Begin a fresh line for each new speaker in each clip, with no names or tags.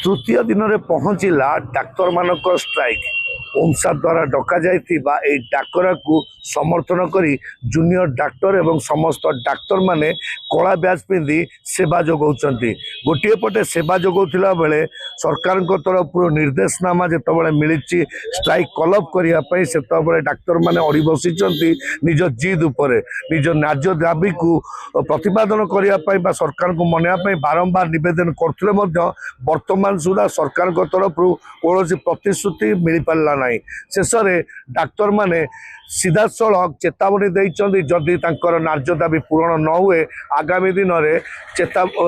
तृतीय दिन में पहुँचला डाक्तर मान स्ट्राइक ओमसा द्वारा डक जाई डाकरा को समर्थन करी जूनियर डाक्तर एवं समस्त डाक्तर माने कला बैच पिंधि सेवा जोगाउछंती। गोटे पटे सेवा जोगाउथिला बेले सरकार तरफ निर्देशनामा जिते मिली स्ट्राइक कलअप करने से डाक्तर माने अड़ी बसी निज जिद उपर निज न्याय दाबी को प्रतिपादन करने सरकार को मनवाई बारंबार निवेदन करते वर्तमान सुधा सरकार तरफ कौन प्रतिश्रुति मिल पारा ना। शेष में डाक्तर माने सीधा सड़क चेतावनी देइचंदी जदि तांकर न्याय दाबी पूरण न हुए आगामी दिन में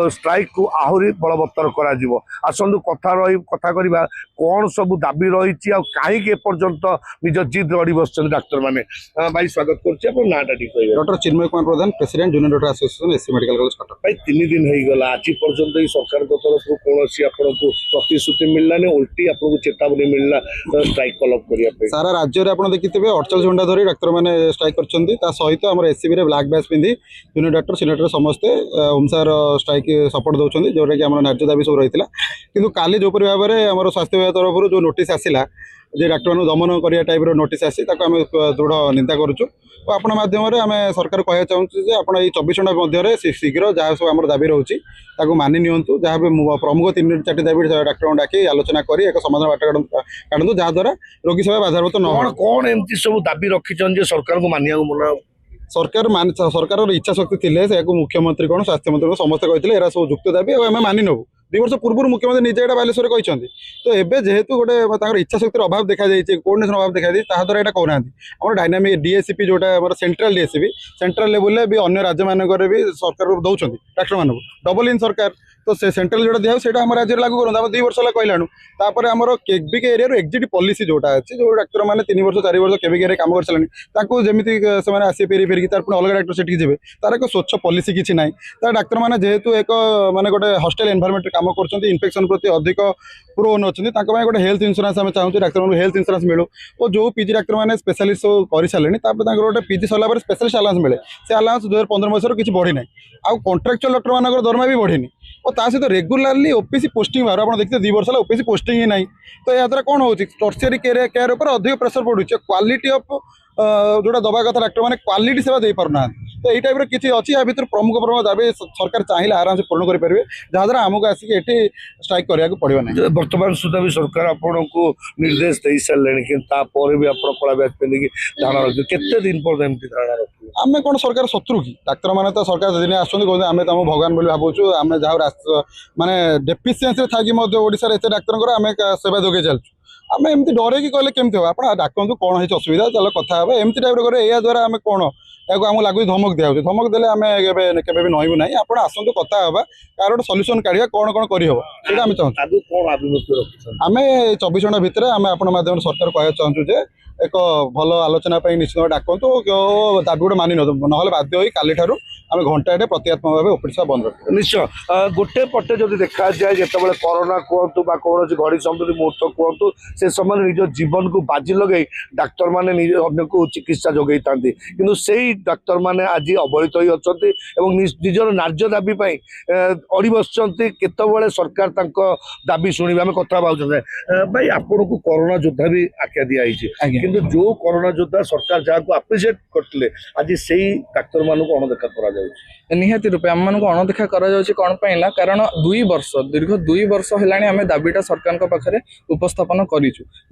स्ट्राइक को आहरी बलवत्तर करा जिवो। आसंतु कथा करबा कौन सब दाबी रही कहीं एपर्यंत निज जिद रही बस डाक्तर माने। भाई स्वागत कर नाटा ठीक
doctor Chinmay Kumar Pradhan president junior doctor association SC medical college Cuttack.
भाई 3 दिन हो गला आज पर्यंत सरकार तरफ कौन आपको प्रतिश्रुति मिललानी उल्टी आपको चेतावनी मिलला स्ट्राइक कलअप करने
सारा राज्य में देखिए 48 घंटा धरी डाक्तर मैंने स्ट्राइक कर सहित आम एससीबी रे ब्लैक बैच पिंधि जूनियर डाक्टर सीनियर डाक्टर समस्ते ओमसार स्ट्राइक सपोर्ट दौरान जोटा कि आम न्याय दाबी सब रही है। काली जोपरी भाव में आम स्वास्थ्य विभाग तरफ जो नोटिस आसला जे डाक्तर मान दमन करिया टाइप रो नोटिस आसी ताको आम दृढ़ निंदा करूँ। आपण माध्यम आम सरकार कह चाहूँ आप 24 घंटा मध्य शीघ्र जहाँ सब आम दाबी रोचे मानि नियंतु जहाँ भी प्रमुख 3-4 दाबी डाक्तर डाकी आलोचना कर एक समाधान बाट काटू जहाँद्वारा रोगी सेवा बाधाप्राप्त न
कौन एमती सब दाबी रखी सरकार को मानिया मना
सरकार इच्छा शक्ति थे मुख्यमंत्री कौन स्वास्थ्य मंत्री समस्त कहते एरा सब जुक्त दाबी आम मानि नबू 2 वर्ष पूर्व मुख्यमंत्री निजे यहाँ बालेश्वर कहते। तो एवं जेहेतु गोटे इच्छा शक्ति अभाव देखा कोऑर्डिनेशन अभाव देखा द्वारा यहाँ कहना आम डायनामिक डीएससीपी जोटा सेंट्रल डीएससीपी सेंट्रल लेवल भी अन्य राज्य मानक भी सरकार दौरान डाक्तर मानक डबल इन सरकार तो से सेंट्रल जोटा दिया से आम राज्य लागू करूँ 2 वर्ष कहलाणु तापर आम केबिक एरिया एक्जिट पॉलिसी जोटा अच्छी जो डाक्तर मैंने 3 वर्ष 4 वर्ष केबिक एरिया काम कर सारे जमी से आसी फेरी फेरिकी तार पुणी अलग डाक्तर से जी तार एक स्वच्छ पॉलिसी किसी ना तार डाक्तर मैंने जेहेतु एक माने गोटे हॉस्टेल एनवायरमेंट काम कर इन्फेक्शन प्रति अधिक प्रोन अच्छे गोटे हेल्थ इंश्योरेंस आम चाहूँ डाक्तर हेल्थ इंश्योरेंस मिलू और जो पीजी डाक्तर मैंने स्पेशलिस्ट कर सारे गोटे पीजी सरला स्पेशलिस्ट आलाउंस मिले से आलाउंस 2015 मसीह किसी बढ़ी ना आउ कॉन्ट्राक्चुअल डॉक्टर मान दरमा भी बढ़ी और ता सहित रेगुलारली ओपीसी पोस्टिंग बाहर आप देखते 2 वर्ष ओपीसी पोस्टिंग ही ना। तो या द्वारा कौन हो टर्शियरी केयर उपर अधिक प्रेसर पड़ू क्वालिटी ऑफ जोटा दबा कथा डाक्टर मैंने क्वालिटी सेवा दे पारना। तो यही टाइप किसी अच्छी या भर प्रमुख दाबी सरकार चाहिए आराम से पूर्ण करेंगे जहाँद्वारा आमको आसिक ये स्ट्राइक करने पड़ो ना।
बर्तमान सुधा भी सरकार आपन को निर्देश दे सारे कि भी आप कला बैच पिंधिकी धारणा रखिए केते दिन पर धारणा रखिए
आम कौन सरकार शत्रु कि डाक्तर मैंने तो सरकार दिन आम तुम भगवान बोली भावुँ आम जहाँ माने डेफिसीएंसी थी ओडिशा एत डाक्तर आम सेवा जोगे चलु आम एमती डरे कि कहले केमती हो आप डाकतु कौन है असुविधा चलो कथा एमती टाइप करे या द्वारा आम कौन या आम लगुच धमक दिया धमक देले आम केबे भी नहबू ना आप आसतु कथा हाँ कार गोटे सल्यूशन काढ़ा कौन कौन करम चाहूँ आम 24 घंटा भितर आम आप माध्यम सरकार कह चाहूँ एक भल आलोचना निश्चित डाकतु दाबी गोटे मानि ना बाध्य हो काली ठारू आम घंटाटे प्रत्यात्मक भाव ओपिसा बंद रख
निश्चय गोटे पटे जब देखा जाए जिते कोरोना कहतु कौन घड़ी संबंधी मुहूर्त कहतु से समय निज जीवन को बाजी लगे डाक्तर माने अन्य को चिकित्सा जोगई था कि से डाक्तर माने आज अवहेलित हो निजर न्याय दाबी अड़ी बस केतबले सरकार दाबी शुणे आम कथा भाई आपन को कोरोना योद्धा भी आख्या दिखाई किंतु जो कोरोना योद्धा सरकार जहाँ को आप्रिशिएट करते आज से डाक्तर मान को अणदेखा कर
निहाती रूपे आम मान अणदेखा कौन ना कारण 2 वर्ष दीर्घ 2 वर्ष है आम दाबीटा सरकार पाखे उपस्थापन करूँ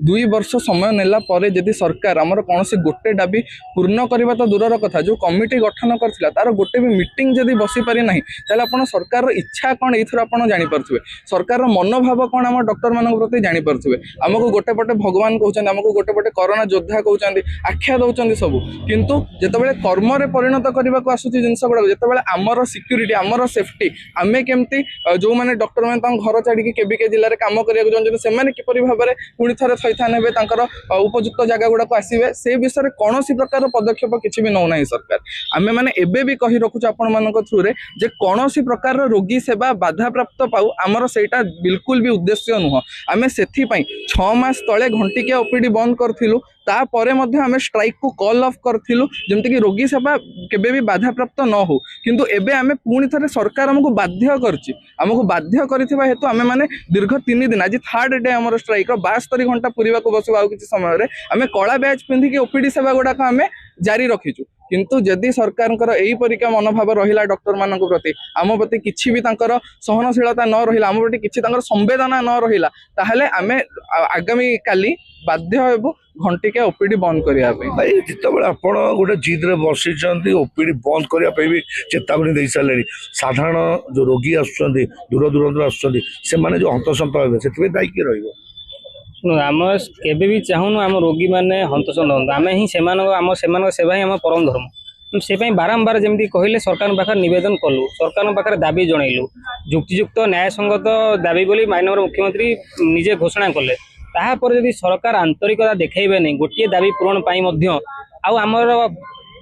2 वर्ष समय नेला परे यदि सरकार आमर कौन गोटे दाबी पूर्ण करने तो दूर कथा जो कमिटी गठन करथिला तार गोटे भी मीटिंग जदि बसी पारि नाही ताले आपण सरकार इच्छा कौन एथुर आपण जानि पारथिबे सरकार मनोभाव कौन आम डॉक्टर मान प्रति जानि पारथिबे आमको गोटे पटे भगवान कहउछन आमको गोटे पटे कोरोना योद्धा कहउछन आख्या दउछन सब किंतु जेतेबेले कर्म रे परिणत करबा को आसुची जिंस गुडा जेतेबेले आमर सिक्यूरीटी आमर सेफ्टी आमे केमती जो माने डॉक्टर माने तां घर छाड़ी केबिके जिल्ला रे काम करिया जन से माने किपरि भाबे पुणी थरे थैथान हेबे तांकर उपयुक्त जगह गुडा को आसीबे से विषय रे कोनोसी प्रकार पदक्षेप किछि भी नौ नाही सरकार आमे माने एबे भी कहि रखुछ आपण मानक थ्रू रे जे कोनोसी प्रकार रोगी सेवा बाधा प्राप्त पाउ आमर सेटा बिल्कुल भी उद्देश्य नुह आमे सेथि पई 6 मास तळे घंटिकिया ओपीडी बंद करथिलु तापर आम स्ट्राइक को कॉल ऑफ करथिलु जेमति कि रोगी सेवा केबे भी बाधाप्राप्त न हो किंतु एबे आमे पुणी थरे सरकार हमको बाध्य करछि हमको बाध्य करथिबा हेतु आमे माने दीर्घ 3 दिन आज 3rd डे हमर स्ट्राइक रो 72 घंटा पूरीबा को बसु आउ किछि समय रे आमे कळा बैच पिंधि के ओपीडी सेवा गुडा को आमे जारी रखिछु किंतु जदि सरकार एही परिका मनोभाव रहिला डॉक्टर मानक प्रति आम प्रति किछि भी तांकर सहनशीलता न रहिला आम प्रति किछि तांकर संवेदना न रहिला ताहले आमे आगामी काली बाध्य हेबु घंटिका ओपीडी बंद करिया पे
भाई जितेबाला आपण गोटे जिद्रे बसी ओपीडी बंद करने भी चेतावनी दे सारे साधारण जो रोगी आसुच्चंदी दूर दूर आसुच्चंदी से माने जो हंतसंत हेबे से दायी किए रहिबो
आम केबे भी चाहूनु आम रोगी मैंने हंतसंत हूँ आम ही आम सेवा ही आम परम धर्म से बारंबार जमी कहले सरकार पाखे निवेदन कलु सरकार पाखे दाबी जनइलु जुक्तियुक्त न्यायसंगत दाबी बोली माननीय मुख्यमंत्री निजे घोषणा कले तापर यदि सरकार आंतरिकता देखैबे नहीं गोटे दाबी पूरण आमर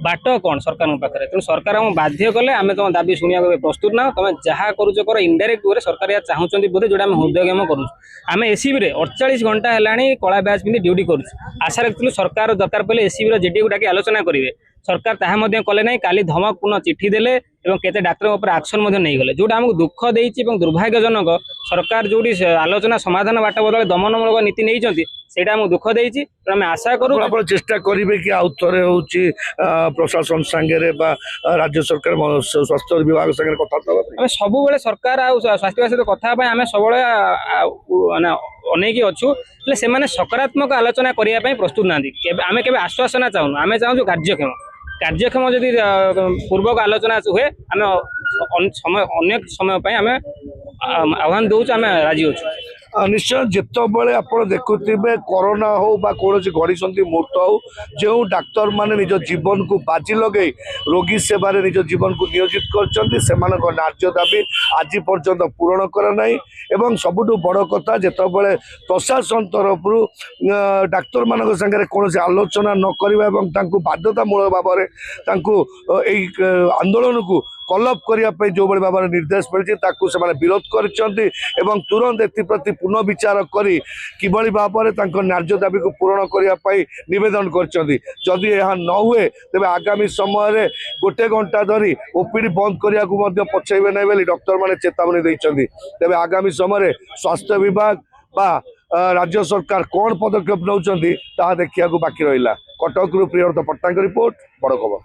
बाट कौन सरकार पाखे तेणु सरकार आम बाध्य कले आम तुम दाबी शुणा प्रस्तुत ना तुम जहाँ करुच कर इनडायरेक्ट वे सरकार या चाहते बोधे जोटा हृदयंगम करुम एसीबी रे 48 घंटा है कला बैच पिंधि ड्यूटी करुँ आशा रखिलु सरकार दरकार पड़े एसीबी जेडी को डाकी आलोचना करेंगे सरकार ताहा कले ना काली धमकपूर्ण चिठी देले केते डाक्तर आक्शन नहीं गले जोटा आमको दुख देती दुर्भाग्यजनक सरकार जोटी आलोचना समाधान बाट बदले दमनमूलक नीति नहीं सेटा आमको दुख देती आम आशा करूँ
आप चेष्टा करेंगे कि आउ थे हूँ प्रशासन सांगे राज्य सरकार स्वास्थ्य विभाग संगे कथा
आम सब सरकार आ स्वास्थ्य सहित कथा आम सब अनेक अच्छु से सकारात्मक आलोचना करने प्रस्तुत ना आम के आश्वासना चाहूँ आम चाहूँ कार्यक्षम जदि पूर्वक आलोचना हुए आम समय अनेक समय आम आह्वान दौच आम राजी अच्छु
निश्चय जितेबाला आप देखुवे कोरोना हो बा कौन घड़ी मुहूर्त हो जो डाक्तर माने निज जीवन को बाजी लगे रोगी सेवा निज जीवन को नियोजित कर न्याय दाबी आज पर्यंत पूरण करना एवं सबुठ बड़ कथा जितेबाला प्रशासन तरफ डाक्तर मान संगे कौन आलोचना न करवा बाध्यतामूलक भाव में आंदोलन को कलअप करने जो भाव में निर्देश मिली से विरोध कर तुरंत एप्रति पुनः विचार करी किभली भाव में न्याय दाबी को पूरण करने निवेदन करदी यह न हुए तेज आगामी समय गोटे घंटा धरी ओपीडी बंद करने को पछेबे नहीं बोली डॉक्टर मैंने चेतावनी देते तेज आगामी समय स्वास्थ्य विभाग बा राज्य सरकार कौन पदक्षेप नौ देखा बाकी रहा। कटक प्रियव्रत पट्टनायक रिपोर्ट बड़ खबर।